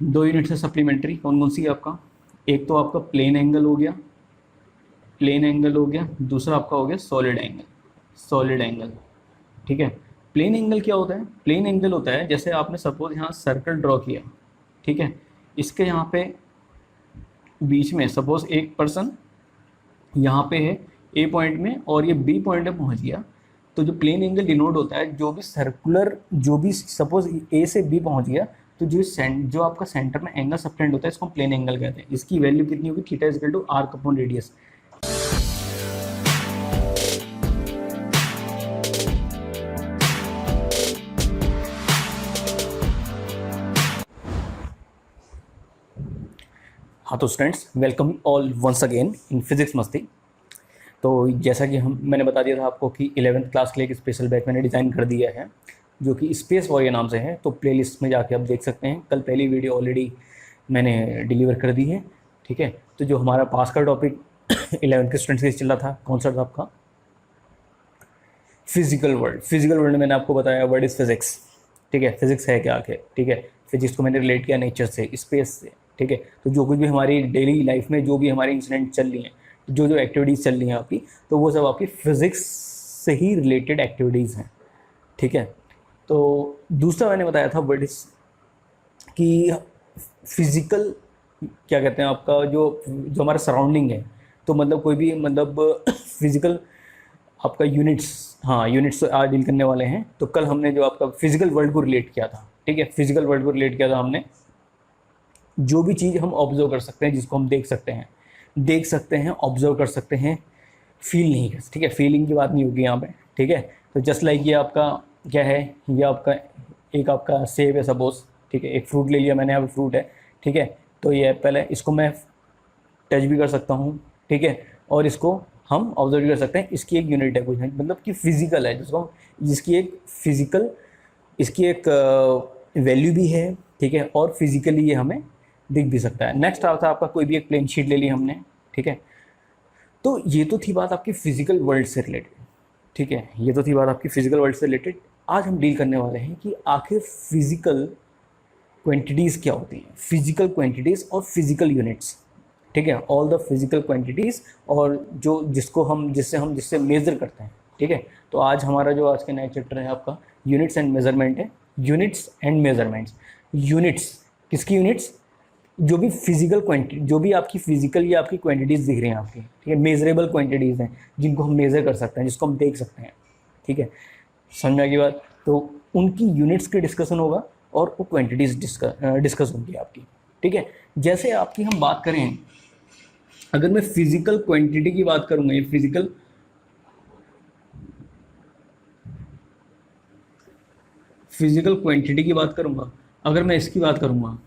दो यूनिट है सप्लीमेंट्री, कौन कौन सी है आपका? एक तो आपका प्लेन एंगल हो गया, प्लेन एंगल हो गया, दूसरा आपका हो गया सॉलिड एंगल, सॉलिड एंगल। ठीक है। प्लेन एंगल क्या होता है? प्लेन एंगल होता है जैसे आपने सपोज यहाँ सर्कल ड्रॉ किया, ठीक है, इसके यहाँ पे बीच में सपोज एक पर्सन यहाँ पे है ए पॉइंट में और ये बी पॉइंट में पहुँच गया, तो जो प्लेन एंगल डिनोट होता है, जो भी सर्कुलर, जो भी सपोज ए से बी पहुँच गया, तो जो आपका सेंटर में एंगल सबटेंड होता है इसको हम प्लेन एंगल कहते हैं। इसकी वैल्यू कितनी होगी? Theta is equal to arc upon radius. हाँ तो students, welcome all once again in Physics Masti. तो जैसा कि मैंने बता दिया था आपको कि 11th क्लास के लिए एक स्पेशल बैच मैंने डिज़ाइन कर दिया है जो कि स्पेस वॉरियर नाम से है। तो प्लेलिस्ट में जाके आप देख सकते हैं, कल पहली वीडियो ऑलरेडी मैंने डिलीवर कर दी है। ठीक है। तो जो हमारा पास का टॉपिक 11th के स्टूडेंट्स के लिए चल रहा था, कौन सा था आपका? Physical world. फिजिकल वर्ल्ड में मैंने आपको बताया वर्ड इज़ फिजिक्स। ठीक है, फिजिक्स है क्या आखिर? ठीक है, फिजिक्स को मैंने रिलेट किया नेचर से, स्पेस से। ठीक है, तो जो कुछ भी हमारी डेली लाइफ में जो भी हमारी इंसिडेंट चल रही हैं, जो जो एक्टिविटीज़ चल रही हैं आपकी, तो वो सब आपकी फिजिक्स से ही रिलेटेड एक्टिविटीज़ हैं। ठीक है। तो दूसरा मैंने बताया था वर्ड इज कि फिजिकल क्या कहते हैं आपका, जो जो हमारा सराउंडिंग है, तो मतलब कोई भी मतलब फिजिकल आपका यूनिट्स, हाँ यूनिट्स आज डील करने वाले हैं। तो कल हमने जो आपका फिजिकल वर्ल्ड को रिलेट किया था, ठीक है, फिजिकल वर्ल्ड को रिलेट किया था हमने, जो भी चीज़ हम ऑब्जर्व कर सकते हैं, जिसको हम देख सकते हैं, ऑब्जर्व कर सकते हैं, फील नहीं कर सकते। ठीक है, फीलिंग की बात नहीं होगी यहाँ पे। ठीक है। तो जस्ट लाइक ये आपका क्या है, ये आपका एक आपका सेब है सपोज। ठीक है, एक फ्रूट ले लिया मैंने, यहाँ पे फ्रूट है। ठीक है, तो ये एप्पल है, इसको मैं टच भी कर सकता हूँ। ठीक है, और इसको हम ऑब्जर्व भी कर सकते हैं। इसकी एक यूनिट है कुछ, मतलब कि फिजिकल है, जिसकी एक फिजिकल, इसकी एक वैल्यू भी है। ठीक है, और फिजिकली ये हमें दिख भी सकता है। नेक्स्ट आता है आपका, कोई भी एक प्लेन शीट ले ली हमने। ठीक है, तो ये तो थी बात आपकी फिजिकल वर्ल्ड से रिलेटेड। ठीक है, ये तो थी बात आपकी फिजिकल वर्ल्ड से रिलेटेड। आज हम डील करने वाले हैं कि आखिर फिजिकल क्वांटिटीज़ क्या होती हैं, फिजिकल क्वांटिटीज़ और फिजिकल यूनिट्स। ठीक है, ऑल द फिजिकल क्वांटिटीज़, और जो जिससे मेज़र करते हैं। ठीक है, तो आज हमारा जो आज का नया चैप्टर है आपका यूनिट्स एंड मेजरमेंट है। Units and measurements. यूनिट्स, किसकी यूनिट्स? जो भी फिजिकल क्वांटिटी, जो भी आपकी फिजिकल या आपकी क्वांटिटीज़ दिख रही हैं आपकी, ठीक है, मेजरेबल क्वांटिटीज़ हैं, जिनको हम मेज़र कर सकते हैं, जिसको हम देख सकते हैं। ठीक है, समझ में आ गई बात? तो उनकी यूनिट्स की डिस्कशन होगा और वो क्वांटिटीज़ डिस्कस होंगी आपकी। ठीक है, जैसे आपकी हम बात करें, अगर मैं फिजिकल क्वांटिटी की बात करूंगा, ये फिजिकल क्वांटिटी की बात करूंगा, अगर मैं इसकी बात करूंगा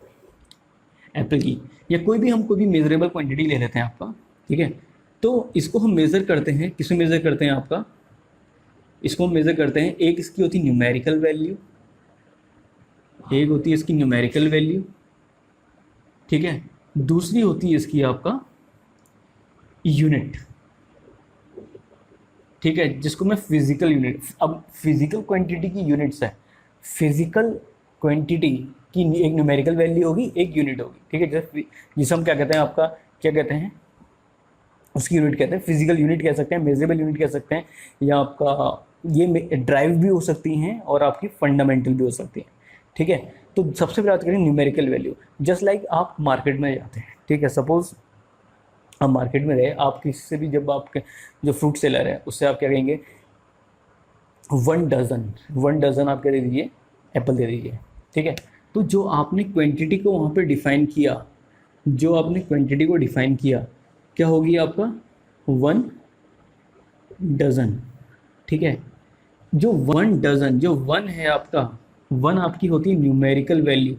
एप्पल की, या कोई भी मेजरेबल क्वांटिटी ले लेते हैं आपका। ठीक है, तो इसको हम मेज़र करते हैं, किसमें मेज़र करते हैं आपका? इसको हम मेज़र करते हैं, एक इसकी होती है न्यूमेरिकल वैल्यू, एक होती है इसकी न्यूमेरिकल वैल्यू। ठीक है, दूसरी होती है इसकी आपका यूनिट। ठीक है, जिसको मैं फिजिकल यूनिट, अब फिजिकल क्वांटिटी की यूनिट्स है, फिजिकल क्वांटिटी की एक न्यूमेरिकल वैल्यू होगी, एक यूनिट होगी। ठीक है, जिसे हम क्या कहते हैं आपका, क्या कहते हैं, उसकी यूनिट कहते हैं, फिजिकल यूनिट कह सकते हैं, मेजरेबल यूनिट कह सकते हैं, या आपका ये ड्राइव भी हो सकती हैं और आपकी फंडामेंटल भी हो सकती हैं। ठीक है, तो सबसे पहले बात करें न्यूमेरिकल वैल्यू। जस्ट लाइक आप मार्केट में जाते हैं, ठीक है, सपोज आप मार्केट में रहे, आप किसी से भी, जब आपके जो फ्रूट सेलर है उससे आप क्या कहेंगे, 1 डज़न आप क्या दे दीजिए, एप्पल दे दीजिए। ठीक है, तो जो आपने क्वांटिटी को वहाँ पे डिफाइन किया, क्या होगी आपका 1 डज़न। ठीक है, जो 1 डज़न, जो 1 है आपका, 1 आपकी होती है numerical value,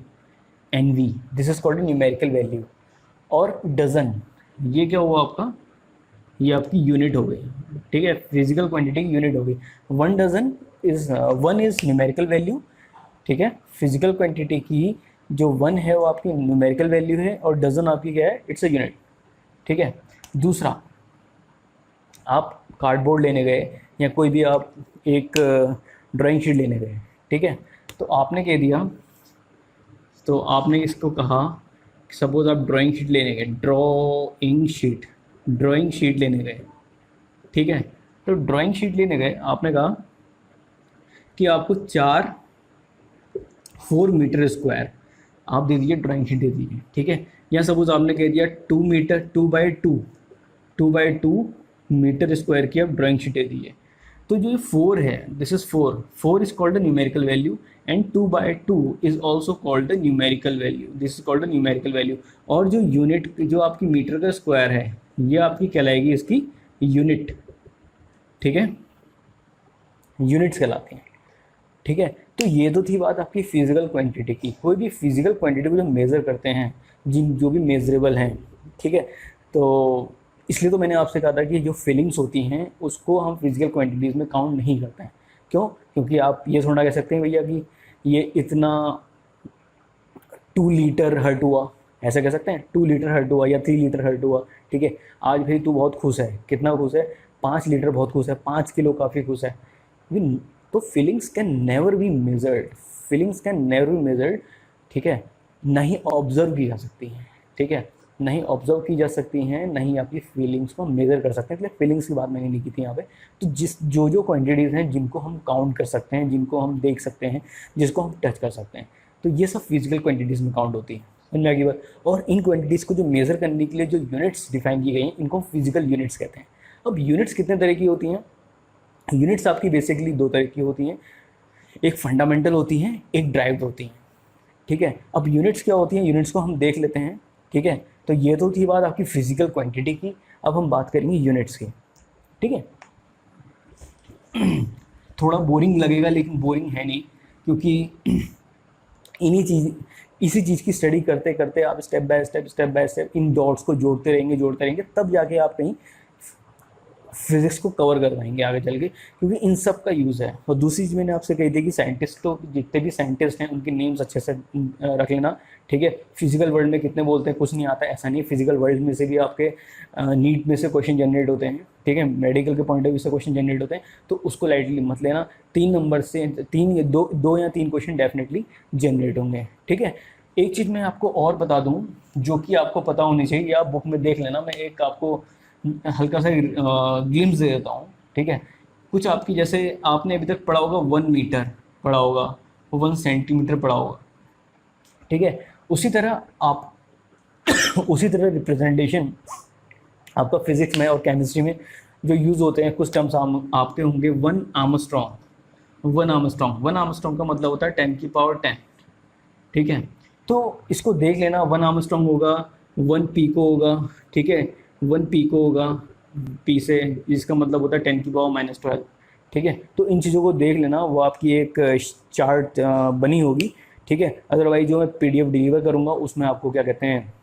NV, this is called numerical value. और डज़न, ये क्या हुआ आपका, ये आपकी यूनिट हो गई। ठीक है, फिजिकल क्वांटिटी की यूनिट हो गई। 1 dozen is 1 is numerical value. ठीक है, फिजिकल क्वांटिटी की जो 1 है वो आपकी न्यूमेरिकल वैल्यू है, और डज़न आपकी क्या है, इट्स अ यूनिट। ठीक है, दूसरा, आप कार्डबोर्ड लेने गए या कोई भी आप एक ड्राइंग शीट लेने गए। ठीक है, तो आपने कह दिया तो आपने इसको कहा, सपोज आप ड्राइंग शीट लेने गए, ड्राइंग शीट लेने गए, ठीक है। तो ड्राइंग शीट लेने गए, आपने कहा कि आपको 4 मीटर स्क्वायर आप दे दीजिए, ड्राइंग शीट दे दीजिए, ठीक है। या सपोज आपने कह दिया 2 मीटर, 2 बाई 2 मीटर स्क्वायर की आप ड्राइंग शीट दे दीजिए। तो जो ये 4 है, this is 4 is called the numerical value, and 2 by 2 is also called the numerical value, this is called the numerical value. और जो यूनिट, जो आपकी मीटर का स्क्वायर है, ये आपकी कहलाएगी इसकी यूनिट, ठीक है, यूनिट्स कहलाती हैं, ठीक है। तो ये तो थी बात आपकी फिजिकल क्वांटिटी की। कोई भी फिजिकल क्वांटिटी को जो मेज़र करते हैं, जो भी मेजरेबल हैं, ठीक है। तो इसलिए तो मैंने आपसे कहा था कि जो फीलिंग्स होती हैं उसको हम फिजिकल क्वांटिटीज़ में काउंट नहीं करते हैं। क्यों? क्योंकि आप ये थोड़ा कह सकते हैं भैया कि ये इतना 2 लीटर हर्ट हुआ, ऐसा कह सकते हैं 2 लीटर हर्ट हुआ या 3 लीटर हर्ट हुआ, ठीक है। आज भाई तू बहुत खुश है, कितना खुश है? 5 लीटर बहुत खुश है, 5 किलो काफ़ी खुश है। तो feelings can never be measured, ठीक है। नहीं ऑब्जर्व की जा सकती हैं, ठीक है, नहीं ऑब्जर्व की जा सकती हैं, नहीं आपकी फीलिंग्स को मेज़र कर सकते हैं। इसलिए फीलिंग्स की बात मैंने नहीं की थी यहाँ पे। तो जो क्वांटिटीज़ हैं जिनको हम काउंट कर सकते हैं, जिनको हम देख सकते हैं, जिसको हम टच कर सकते हैं, तो ये सब फिजिकल क्वांटिटीज़ में काउंट होती हैं, समझ में आ गई बात। और इन क्वांटिटीज़ को जो मेज़र करने के लिए जो यूनिट्स डिफाइन की गई हैं, इनको फिजिकल यूनिट्स कहते हैं। अब यूनिट्स कितने तरह की होती हैं? यूनिट्स आपकी बेसिकली 2 तरह की होती हैं, एक फंडामेंटल होती हैं, एक ड्राइव्ड होती हैं, ठीक है। अब यूनिट्स क्या होती हैं, यूनिट्स को हम देख लेते हैं, ठीक है। तो ये तो थी बात आपकी फिजिकल क्वांटिटी की। अब हम बात करेंगे यूनिट्स की, ठीक है। थोड़ा बोरिंग लगेगा, लेकिन बोरिंग है नहीं, क्योंकि इसी चीज़ की स्टडी करते करते आप step by step in dots को जोड़ते रहेंगे, तब जाके आप कहीं फिजिक्स को कवर कर पाएंगे आगे चल के, क्योंकि इन सब का यूज़ है। और दूसरी चीज़ मैंने आपसे कही थी कि साइंटिस्ट, तो जितने भी साइंटिस्ट हैं उनके नेम्स अच्छे से रख लेना, ठीक है। फिजिकल वर्ल्ड में कितने बोलते हैं, कुछ नहीं आता, ऐसा नहीं। फिजिकल वर्ल्ड में से भी आपके नीट में से क्वेश्चन जनरेट होते हैं, ठीक है, मेडिकल के पॉइंट ऑफ व्यू से क्वेश्चन जनरेट होते हैं, तो उसको लाइटली मत लेना। 3 नंबर से 2 या 3 क्वेश्चन डेफिनेटली जनरेट होंगे, ठीक है। एक चीज़ मैं आपको और बता दूँ, जो कि आपको पता होनी चाहिए, आप बुक में देख लेना, मैं एक आपको हल्का सा ग्लिम्स दे देता हूँ, ठीक है। कुछ आपकी, जैसे आपने अभी तक पढ़ा होगा 1 मीटर पढ़ा होगा, 1 सेंटीमीटर पढ़ा होगा, ठीक है। उसी तरह आप उसी तरह रिप्रेजेंटेशन आपका फिजिक्स में और केमिस्ट्री में जो यूज़ होते हैं, कुछ टर्म्स आपके होंगे। 1 आर्मस्ट्रॉन्ग का मतलब होता है 10⁻⁻, ठीक है। तो इसको देख लेना, 1 आर्मस्ट्रॉन्ग होगा, 1 पीको होगा, ठीक है, 1 पीको होगा, पी से, जिसका मतलब होता है 10⁻⁻12, ठीक है। तो इन चीज़ों को देख लेना, वो आपकी एक चार्ट बनी होगी, ठीक है। अदरवाइज जो मैं PDF डिलीवर करूँगा उसमें आपको क्या कहते हैं,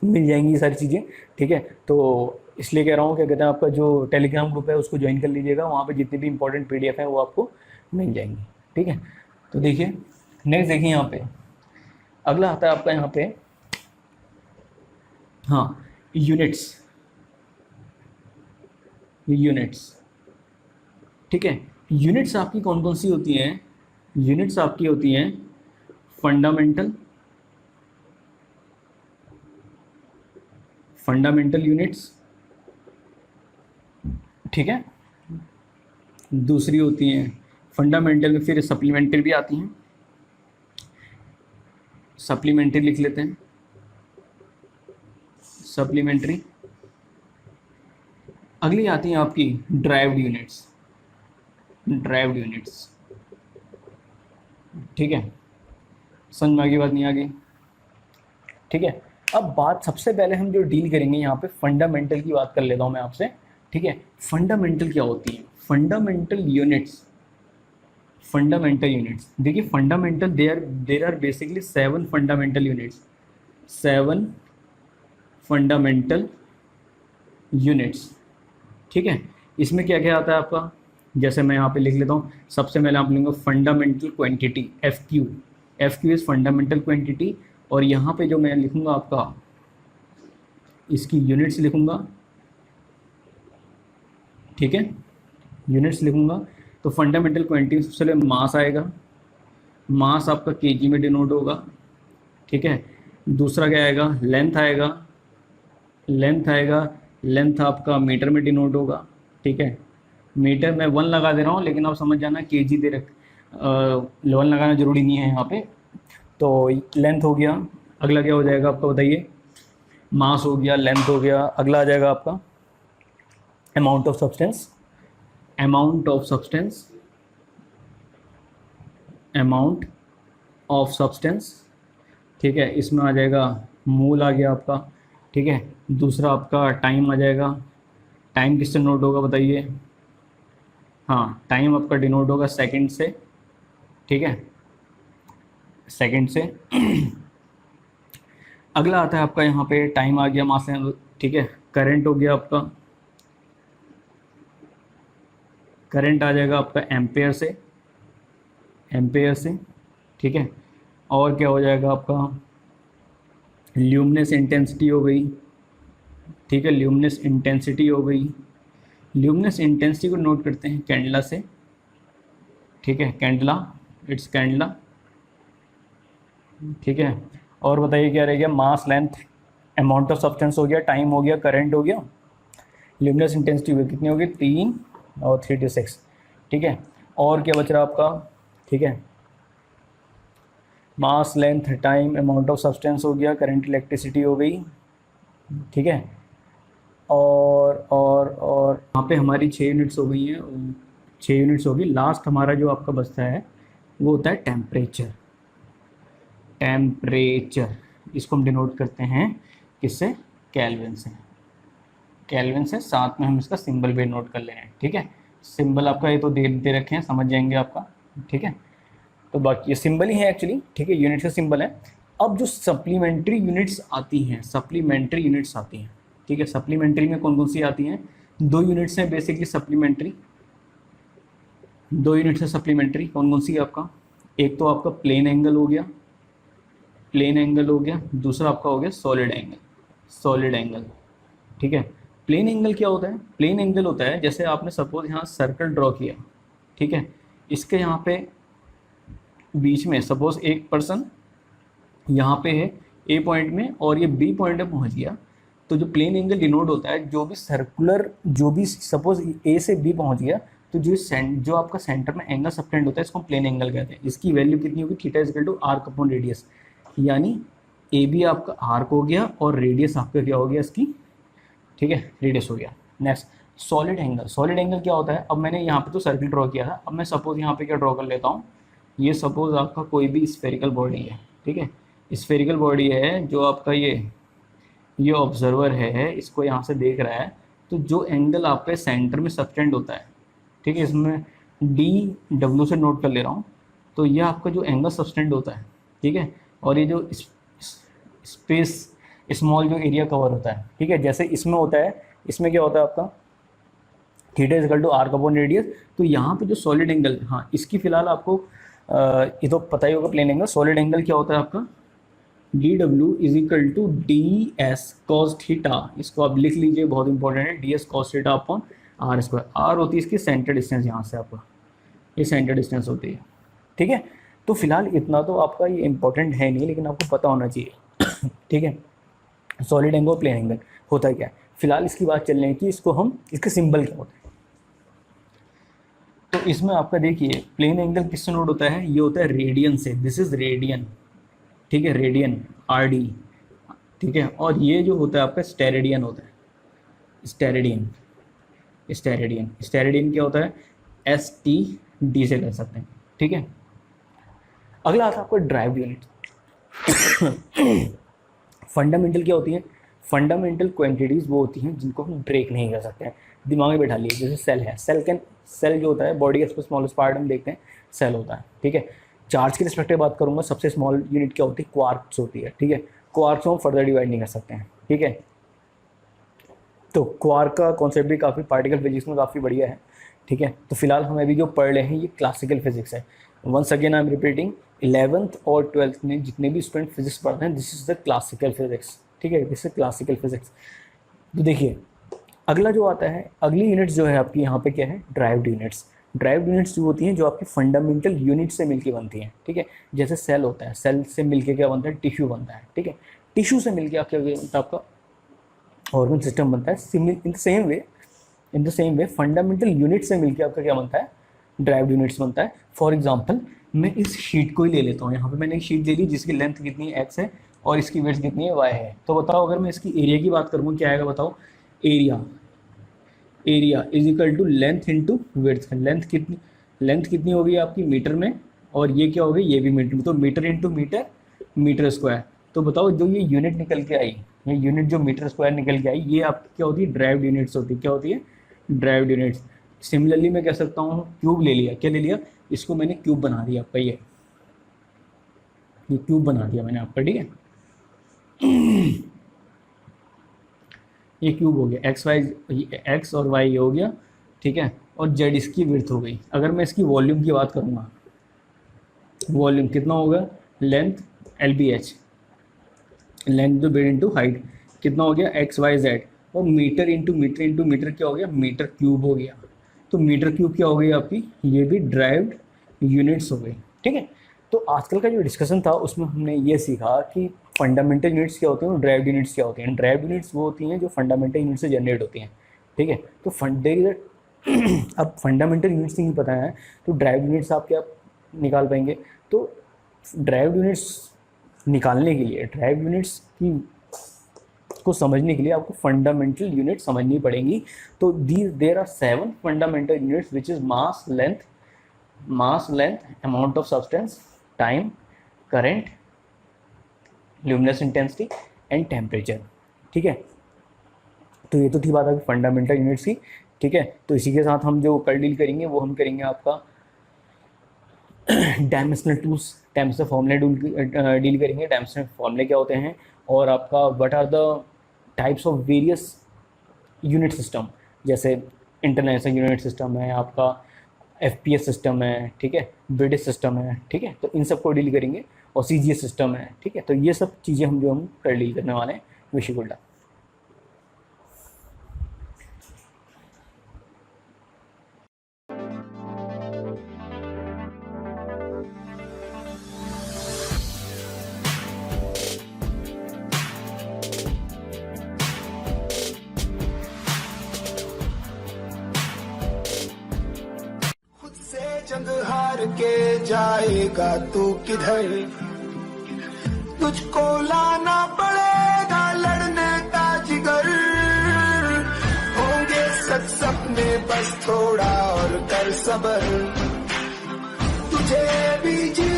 मिल जाएंगी सारी चीज़ें, ठीक है। तो इसलिए कह रहा हूँ, क्या कहते हैं, आपका जो टेलीग्राम ग्रुप है उसको ज्वाइन कर लीजिएगा, वहाँ पे जितनी भी इंपॉर्टेंट PDF हैं वो आपको मिल जाएंगी, ठीक है। तो देखिए, नेक्स्ट देखिए, यहाँ पे अगला आता है आपका यहाँ पे, हाँ, यूनिट्स, ठीक है। यूनिट्स आपकी कौन कौन सी होती हैं? यूनिट्स आपकी होती हैं फंडामेंटल यूनिट्स, ठीक है। दूसरी होती हैं फंडामेंटल में, फिर सप्लीमेंट्री भी आती हैं, सप्लीमेंट्री लिख लेते हैं, सप्लीमेंट्री। अगली आती हैं आपकी ड्राइव्ड यूनिट्स, ठीक है। समझ में आ गई बात, नहीं आ गई? ठीक है। अब बात सबसे पहले हम जो डील करेंगे यहाँ पे, फंडामेंटल की बात कर लेता हूँ मैं आपसे, ठीक है। फंडामेंटल क्या होती है? फंडामेंटल यूनिट्स, देखिए, fundamental there are basically 7 fundamental units, 7 fundamental units, ठीक है। इसमें क्या क्या आता है आपका, जैसे मैं यहाँ पे लिख लेता हूँ। सबसे पहले आप लेंगे fundamental quantity, FQ is fundamental quantity. और यहाँ पे जो मैं लिखूँगा आपका, इसकी यूनिट्स लिखूँगा, ठीक है, यूनिट्स लिखूँगा। तो फंडामेंटल क्वांटिटी सबसे पहले मास आएगा, मास आपका kg में डिनोट होगा, ठीक है। दूसरा क्या आएगा, लेंथ आएगा, लेंथ आएगा, लेंथ आपका मीटर में डिनोट होगा, ठीक है। मीटर में 1 लगा दे रहा हूँ, लेकिन आप समझ जाना केजी दे रख, लेवल लगाना जरूरी नहीं है यहाँ पे। तो लेंथ हो गया, अगला क्या हो जाएगा आपका बताइए, मास हो गया, लेंथ हो गया, अगला आ जाएगा आपका amount of substance, amount of substance, amount of substance, ठीक है। इसमें आ जाएगा मोल आ गया आपका, ठीक है। दूसरा आपका टाइम आ जाएगा, टाइम किससे नोट होगा बताइए, हाँ टाइम आपका डिनोट होगा सेकंड से, ठीक है, सेकंड से। अगला आता है आपका यहाँ पे टाइम आ गया, मास है, ठीक है। करंट हो गया आपका, करंट आ जाएगा आपका एम्पेयर से, एम्पेयर से, ठीक है। और क्या हो जाएगा आपका, ल्यूमिनस इंटेंसिटी हो गई, ठीक है, ल्यूमिनस इंटेंसिटी हो गई। ल्यूमिनस इंटेंसिटी को नोट करते हैं कैंडला से, ठीक है, कैंडला, इट्स कैंडला, ठीक है। और बताइए क्या रह गया, मास, लेंथ, अमाउंट ऑफ सब्सटेंस हो गया, टाइम हो गया, करंट हो गया, ल्यूमिनस इंटेंसिटी हुई, कितनी होगी 3 और 3 to 6, ठीक है। और क्या बच रहा आपका, ठीक है, mass, length, time, amount of substance हो गया, करंट, इलेक्ट्रिसिटी हो गई, ठीक है। और यहाँ पे हमारी 6 यूनिट्स हो गई हैं, 6 यूनिट्स होगी। लास्ट हमारा जो आपका बचता है वो होता है टेम्परेचर, टेम्परेचर इसको हम डिनोट करते हैं किससे, केल्विन से, केल्विन से। साथ में हम इसका सिंबल भी नोट कर ले रहे हैं, ठीक है। सिंबल आपका ये तो दे रखे हैं, समझ जाएंगे आपका, ठीक है। तो बाकी ये सिंबल ही है एक्चुअली, ठीक है, यूनिट का सिंबल है। अब जो सप्लीमेंट्री यूनिट्स आती हैं, सप्लीमेंट्री यूनिट्स आती हैं, ठीक है। सप्लीमेंट्री में कौन कौन सी आती हैं, 2 यूनिट्स हैं बेसिकली सप्लीमेंट्री, 2 यूनिट्स है सप्लीमेंट्री, कौन कौन सी है आपका, एक तो आपका प्लेन एंगल हो गया, प्लेन एंगल हो गया, दूसरा आपका हो गया सॉलिड एंगल, सॉलिड एंगल, ठीक है। प्लेन एंगल क्या होता है, प्लेन एंगल होता है जैसे आपने सपोज यहाँ सर्कल ड्रॉ किया, ठीक है, इसके यहाँ पे बीच में सपोज एक पर्सन यहाँ पे है ए पॉइंट में और ये बी पॉइंट पे पहुँच गया, तो जो प्लेन एंगल डिनोट होता है, जो भी सर्कुलर, जो भी सपोज ए से बी पहुँच गया, तो जो आपका सेंटर में एंगल सबटेंड होता है इसको हम प्लेन एंगल कहते हैं। इसकी वैल्यू कितनी होगी, theta is equal to arc upon radius, यानी ए बी आपका आर्क हो गया और रेडियस आपका क्या हो गया इसकी, ठीक है, रेडियस हो गया। Next solid angle, solid angle क्या होता है, अब मैंने यहाँ पे तो सर्कल ड्रॉ किया था, अब मैं सपोज यहाँ पे क्या ड्रॉ कर लेता हूँ, ये सपोज आपका कोई भी स्फेरिकल बॉडी है, ठीक है, स्फेरिकल बॉडी है, जो आपका ये ऑब्जर्वर है, इसको यहाँ से देख रहा है, तो जो एंगल आपके सेंटर में सबटेंड होता है, ठीक है, इसमें डी डब्ल्यू से नोट कर ले रहा हूँ, तो ये आपका जो एंगल सबटेंड होता है, ठीक है, और ये जो स्पेस स्मॉल जो एरिया कवर होता है, ठीक है, जैसे इसमें होता है, इसमें क्या होता है आपका theta is equal to arc upon radius, तो यहाँ पे जो सॉलिड एंगल, हाँ इसकी फिलहाल आपको ये तो पता ही होगा, प्लेन एंगल, सॉलिड एंगल क्या होता है आपका D W is equal to D S cos theta, इसको आप लिख लीजिए, बहुत इंपॉर्टेंट है, D S cos theta upon R square, R होती है इसकी सेंटर डिस्टेंस, यहाँ से आपका ये सेंटर डिस्टेंस होती है, ठीक है। तो फिलहाल इतना तो आपका ये इंपॉर्टेंट है नहीं, लेकिन आपको पता होना चाहिए, ठीक है, सॉलिड एंगल और प्लेन एंगल होता है क्या है। फिलहाल इसकी बात चल रही है कि इसको हम, इसके सिंबल क्या होते हैं, तो इसमें आपका देखिए प्लेन एंगल किससे नोट होता है, ये होता है रेडियन से, दिस इज रेडियन, ठीक है, रेडियन आर डी, ठीक है। और ये जो होता है आपका स्टेरेडियन होता है, स्टेरेडियन, स्टेरेडियन, स्टेरेडियन क्या होता है, एस टी डी से कर सकते हैं, ठीक है। अगला आता है आपका ड्राइव यूनिट। फंडामेंटल क्या होती है, फंडामेंटल क्वांटिटीज़ वो होती हैं जिनको हम ब्रेक नहीं कर सकते हैं, दिमाग में बैठा लिए, जैसे सेल है, सेल जो होता है बॉडी का स्मॉलेस्ट पार्ट हम देखते हैं सेल होता है, ठीक है। चार्ज की रिस्पेक्ट में बात करूंगा, सबसे स्मॉल यूनिट क्या होती है, क्वार्क्स होती है, ठीक है, क्वार्क्स हम फर्दर डिवाइड नहीं कर सकते हैं, ठीक है। तो क्वार्क का कॉन्सेप्ट भी काफ़ी पार्टिकल फिजिक्स में काफ़ी बढ़िया है, ठीक है। तो फिलहाल हम अभी जो पढ़ रहे हैं ये क्लासिकल फिजिक्स है, once again I am repeating, 11th और 12th में जितने भी स्टूडेंट फिजिक्स पढ़ते हैं, this is the classical physics, ठीक है, दिस इज क्लासिकल फिजिक्स। तो देखिए अगला जो आता है, अगली यूनिट्स जो है आपकी यहाँ पे क्या है, ड्राइव्ड यूनिट्स। ड्राइव्ड यूनिट्स जो होती हैं जो आपकी फंडामेंटल यूनिट से मिलके बनती हैं, ठीक है। जैसे सेल होता है, सेल से मिलके क्या बनता है, टिश्यू बनता है, ठीक है। टिश्यू से मिलके क्या बनता है, आपका ऑर्गन सिस्टम बनता है। In the same way fundamental unit से मिलके आपका क्या बनता है, ड्राइव्ड यूनिट्स बनता है। फॉर एग्जांपल मैं इस शीट को ही ले लेता हूँ, यहाँ पे मैंने एक शीट ले ली जिसकी लेंथ कितनी है, एक्स है, और इसकी विड्थ कितनी है, वाई है। तो बताओ अगर मैं इसकी एरिया की बात करूँ क्या आएगा, बताओ। Area is equal to length into width. Length कितनी होगी आपकी मीटर में, और ये क्या होगी, ये भी मीटर में, तो metre into metre, metre square. तो बताओ जो ये यूनिट निकल के आई, ये यूनिट जो मीटर स्क्वायर निकल के आई, ये आपकी क्या होती है, ड्राइव्ड यूनिट्स होती है। क्या होती है, ड्राइव्ड यूनिट्स। सिमिलरली मैं कह सकता हूँ क्यूब ले लिया, क्या ले लिया, इसको मैंने क्यूब बना दिया आपका, ये क्यूब बना दिया मैंने आपका, ठीक है। ये क्यूब हो गया, एक्स और वाई हो गया, ठीक है, और जेड इसकी विड्थ हो गई। अगर मैं इसकी वॉल्यूम की बात करूँगा, वॉल्यूम कितना होगा, length LBH, length to breadth into height, कितना हो गया, XYZ, और metre into metre into metre क्या हो गया, मीटर क्यूब हो गया। तो मीटर क्यूब क्या हो गई आपकी, ये भी ड्राइव्ड यूनिट्स हो गई, ठीक है। तो आजकल का जो डिस्कशन था उसमें हमने ये सीखा कि फंडामेंटल यूनिट्स क्या होते हैं और ड्राइव्ड यूनिट्स क्या होते हैं। ड्राइव्ड यूनिट्स वो होती हैं जो फंडामेंटल यूनिट से जनरेट होती हैं, ठीक है। तो अब फंडामेंटल यूनिट्स नहीं पता है तो ड्राइव्ड यूनिट्स आप क्या निकाल पाएंगे। तो ड्राइव्ड यूनिट्स निकालने के लिए, ड्राइव्ड यूनिट्स की को समझने के लिए आपको फंडामेंटल यूनिट समझनी पड़ेंगी। तो there are 7 fundamental units which is mass, length, amount of substance, time, current, luminous intensity and temperature, ठीक है। तो ये तो थी बात आपकी फंडामेंटल यूनिट्स की, ठीक है। तो इसी के साथ हम जो कल डील करेंगे वो हम करेंगे आपका डायमेंशनल टूल्स, डायमेंशनल फॉर्मूले डील करेंगे। डायमेंशनल फॉर्मूले क्या होते हैं, और आपका what are the types of various unit system, जैसे इंटरनेशनल यूनिट सिस्टम है, आपका FPS सिस्टम है, ठीक है, ब्रिटिश सिस्टम है, ठीक है। तो इन सब को डील करेंगे, और CGS सिस्टम है, ठीक है। तो ये सब चीज़ें हम कर डील करने वाले हैं। Wish you good luck. जंग हार के जाएगा तू किधर, तुझको लाना पड़ेगा लड़ने का जिगर। होंगे सच सपने बस थोड़ा और कर सबर, तुझे भी जी